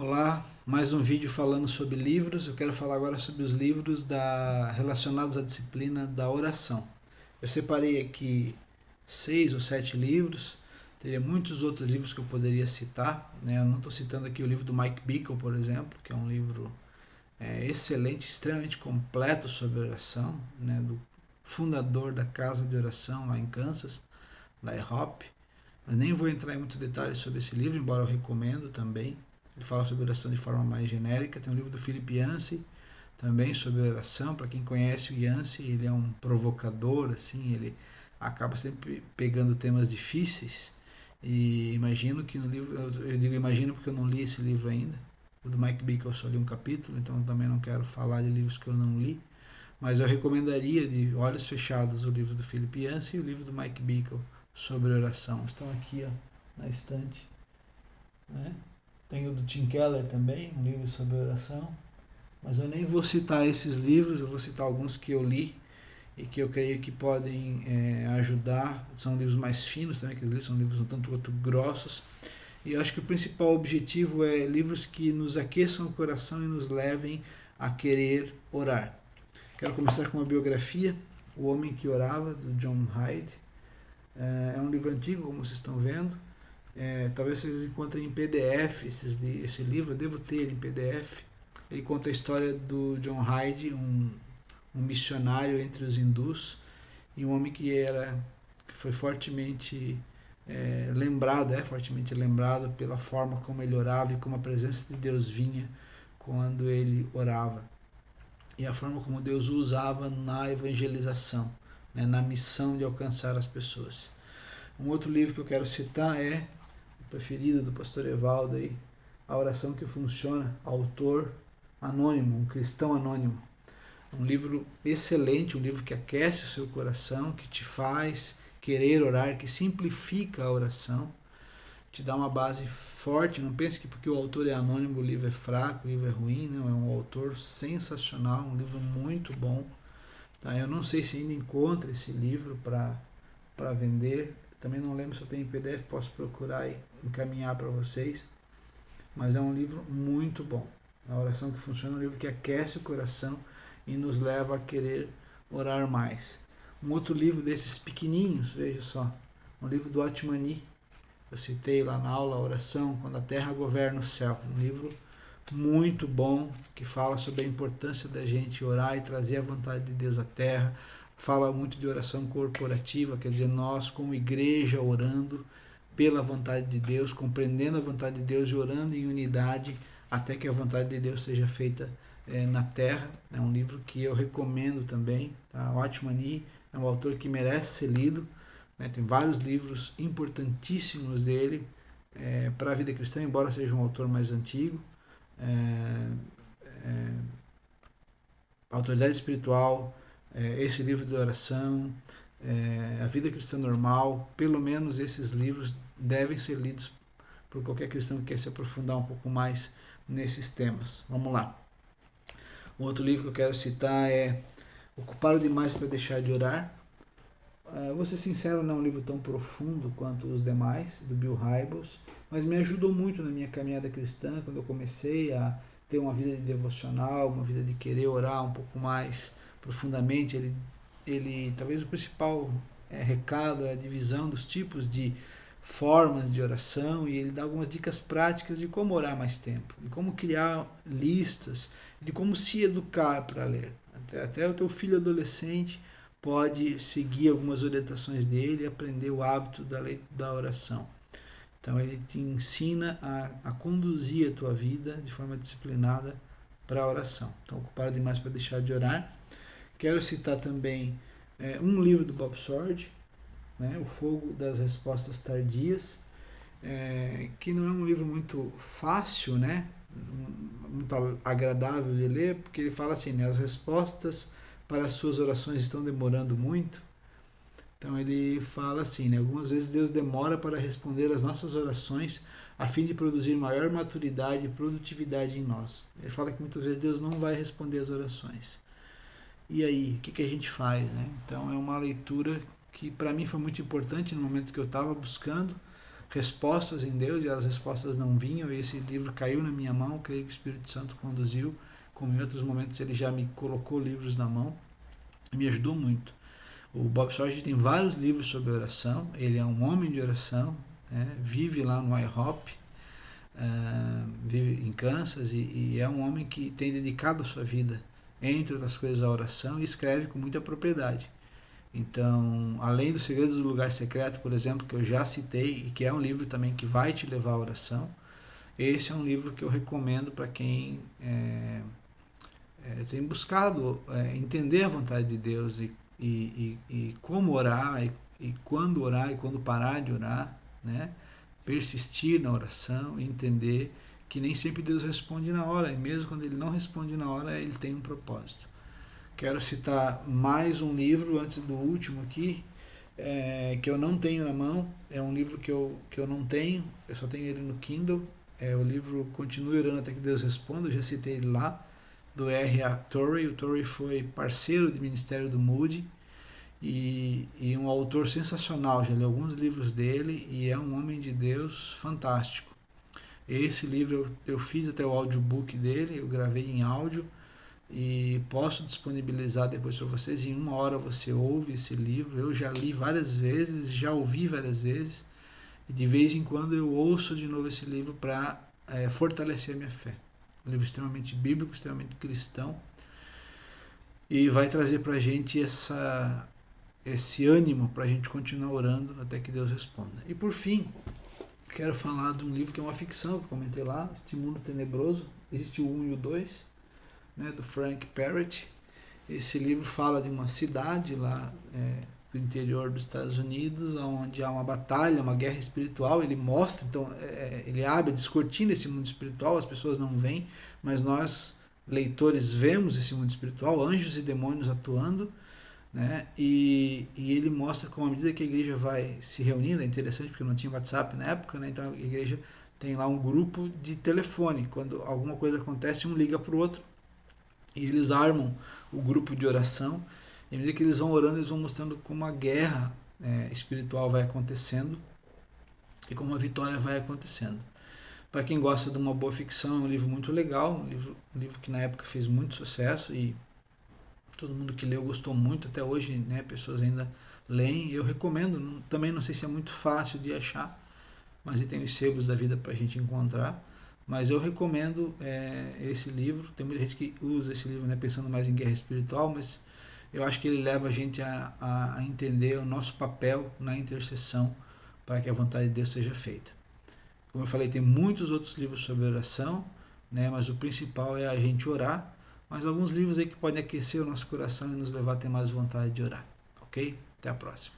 Olá, mais um vídeo falando sobre livros. Eu quero falar agora sobre os livros relacionados à disciplina da oração. Eu separei aqui 6 ou 7 livros, teria muitos outros livros que eu poderia citar, né? Eu não estou citando aqui o livro do Mike Bickle, por exemplo, que é um livro excelente, extremamente completo sobre oração, né? Do fundador da casa de oração lá em Kansas, lá em Hope. Mas nem vou entrar em muitos detalhes sobre esse livro, embora eu recomendo também. Ele fala sobre oração de forma mais genérica. Tem um livro do Philip Yancey também sobre oração. Para quem conhece o Yancey, ele é um provocador, assim, ele acaba sempre pegando temas difíceis. E imagino que no livro, eu digo imagino porque eu não li esse livro ainda. O do Mike Bickle eu só li um capítulo, então também não quero falar de livros que eu não li. Mas eu recomendaria de olhos fechados o livro do Philip Yancey e o livro do Mike Bickle sobre oração. Estão aqui, ó, na estante, né? Tem o do Tim Keller também, um livro sobre oração. Mas eu nem vou citar esses livros, eu vou citar alguns que eu li e que eu creio que podem ajudar. São livros mais finos também, que são livros um tanto quanto grossos. E eu acho que o principal objetivo é livros que nos aqueçam o coração e nos levem a querer orar. Quero começar com uma biografia, O Homem que Orava, do John Hyde. É um livro antigo, como vocês estão vendo. Talvez vocês encontrem em PDF esse livro, eu devo ter ele em PDF. Ele conta a história do John Hyde, um missionário entre os hindus e um homem que foi fortemente fortemente lembrado pela forma como ele orava e como a presença de Deus vinha quando ele orava. E a forma como Deus o usava na evangelização, né, na missão de alcançar as pessoas. Um outro livro que eu quero citar é o preferido do pastor Evaldo, aí, A Oração que Funciona, autor anônimo, um cristão anônimo. Um livro excelente, um livro que aquece o seu coração, que te faz querer orar, que simplifica a oração, te dá uma base forte. Não pense que porque o autor é anônimo o livro é fraco, o livro é ruim. Não, é um autor sensacional, um livro muito bom. Tá? Eu não sei se ainda encontra esse livro para vender. Também não lembro se eu tenho em PDF, posso procurar e encaminhar para vocês. Mas é um livro muito bom. A Oração que Funciona é um livro que aquece o coração e nos leva a querer orar mais. Um outro livro desses pequenininhos, veja só, um livro do Atmani. Eu citei lá na aula a Oração, Quando a Terra Governa o Céu. Um livro muito bom, que fala sobre a importância da gente orar e trazer a vontade de Deus à terra. Fala muito de oração corporativa, quer dizer, nós como igreja orando pela vontade de Deus, compreendendo a vontade de Deus e orando em unidade até que a vontade de Deus seja feita na terra. É um livro que eu recomendo também. Tá? O Atmani é um autor que merece ser lido, né? Tem vários livros importantíssimos dele para a vida cristã, embora seja um autor mais antigo. Autoridade Espiritual, esse livro de oração, A Vida Cristã Normal. Pelo menos esses livros devem ser lidos por qualquer cristão que quer se aprofundar um pouco mais nesses temas. Vamos lá. Um outro livro que eu quero citar é Ocupado Demais para Deixar de Orar. Vou ser sincero, não é um livro tão profundo quanto os demais, do Bill Hybels, mas me ajudou muito na minha caminhada cristã, quando eu comecei a ter uma vida de devocional, uma vida de querer orar um pouco mais profundamente. Ele talvez o principal recado é a divisão dos tipos de formas de oração, e ele dá algumas dicas práticas de como orar mais tempo, de como criar listas, de como se educar para ler. Até o teu filho adolescente pode seguir algumas orientações dele e aprender o hábito da oração. Então ele te ensina a conduzir a tua vida de forma disciplinada para a oração. Então, Ocupado Demais para Deixar de Orar. Quero citar também um livro do Bob Sword, né, O Fogo das Respostas Tardias, que não é um livro muito fácil, né, muito agradável de ler, porque ele fala assim, né, as respostas para as suas orações estão demorando muito. Então ele fala assim, né, algumas vezes Deus demora para responder às nossas orações a fim de produzir maior maturidade e produtividade em nós. Ele fala que muitas vezes Deus não vai responder às orações. E aí, o que a gente faz, né? Então é uma leitura que para mim foi muito importante no momento que eu estava buscando respostas em Deus e as respostas não vinham, e esse livro caiu na minha mão, creio que o Espírito Santo conduziu, como em outros momentos ele já me colocou livros na mão, e me ajudou muito. O Bob Sorge tem vários livros sobre oração, ele é um homem de oração, né? Vive lá no IHOP, vive em Kansas, e é um homem que tem dedicado a sua vida, entre outras coisas, à oração, e escreve com muita propriedade. Então, além dos Segredos do Lugar Secreto, por exemplo, que eu já citei, e que é um livro também que vai te levar à oração, esse é um livro que eu recomendo para quem tem buscado entender a vontade de Deus e como orar, e quando parar de orar, né? Persistir na oração e entender que nem sempre Deus responde na hora, e mesmo quando ele não responde na hora, ele tem um propósito. Quero citar mais um livro antes do último aqui, que eu não tenho na mão. É um livro que eu não tenho, eu só tenho ele no Kindle. É o livro Continue Orando Até que Deus Responda, eu já citei ele lá, do R.A. Torrey. O Torrey foi parceiro de ministério do Moody e um autor sensacional. Já li alguns livros dele e é um homem de Deus fantástico. Esse livro eu fiz até o audiobook dele, eu gravei em áudio e posso disponibilizar depois para vocês. Em 1 hora você ouve esse livro. Eu já li várias vezes, já ouvi várias vezes, e de vez em quando eu ouço de novo esse livro para fortalecer a minha fé. Um livro extremamente bíblico, extremamente cristão, e vai trazer para a gente esse ânimo para a gente continuar orando até que Deus responda. E por fim, quero falar de um livro que é uma ficção, que eu comentei lá, Este Mundo Tenebroso. Existe o 1 e o 2, né, do Frank Perret. Esse livro fala de uma cidade lá do interior dos Estados Unidos, onde há uma batalha, uma guerra espiritual. Ele mostra, então, ele abre, descortina esse mundo espiritual, as pessoas não veem, mas nós, leitores, vemos esse mundo espiritual, anjos e demônios atuando, né? E ele mostra como, à medida que a igreja vai se reunindo, é interessante porque não tinha WhatsApp na época, né? Então a igreja tem lá um grupo de telefone. Quando alguma coisa acontece, um liga para o outro, e eles armam o grupo de oração, e à medida que eles vão orando, eles vão mostrando como a guerra espiritual vai acontecendo e como a vitória vai acontecendo. Para quem gosta de uma boa ficção, é um livro muito legal, um livro que na época fez muito sucesso e todo mundo que leu gostou muito. Até hoje, né, pessoas ainda leem. Eu recomendo. Também não sei se é muito fácil de achar, mas tem os sebos da vida para a gente encontrar. Mas eu recomendo esse livro. Tem muita gente que usa esse livro, né, pensando mais em guerra espiritual, mas eu acho que ele leva a gente a entender o nosso papel na intercessão para que a vontade de Deus seja feita. Como eu falei, tem muitos outros livros sobre oração, né, mas o principal é a gente orar. Mas alguns livros aí que podem aquecer o nosso coração e nos levar a ter mais vontade de orar. Ok? Até a próxima.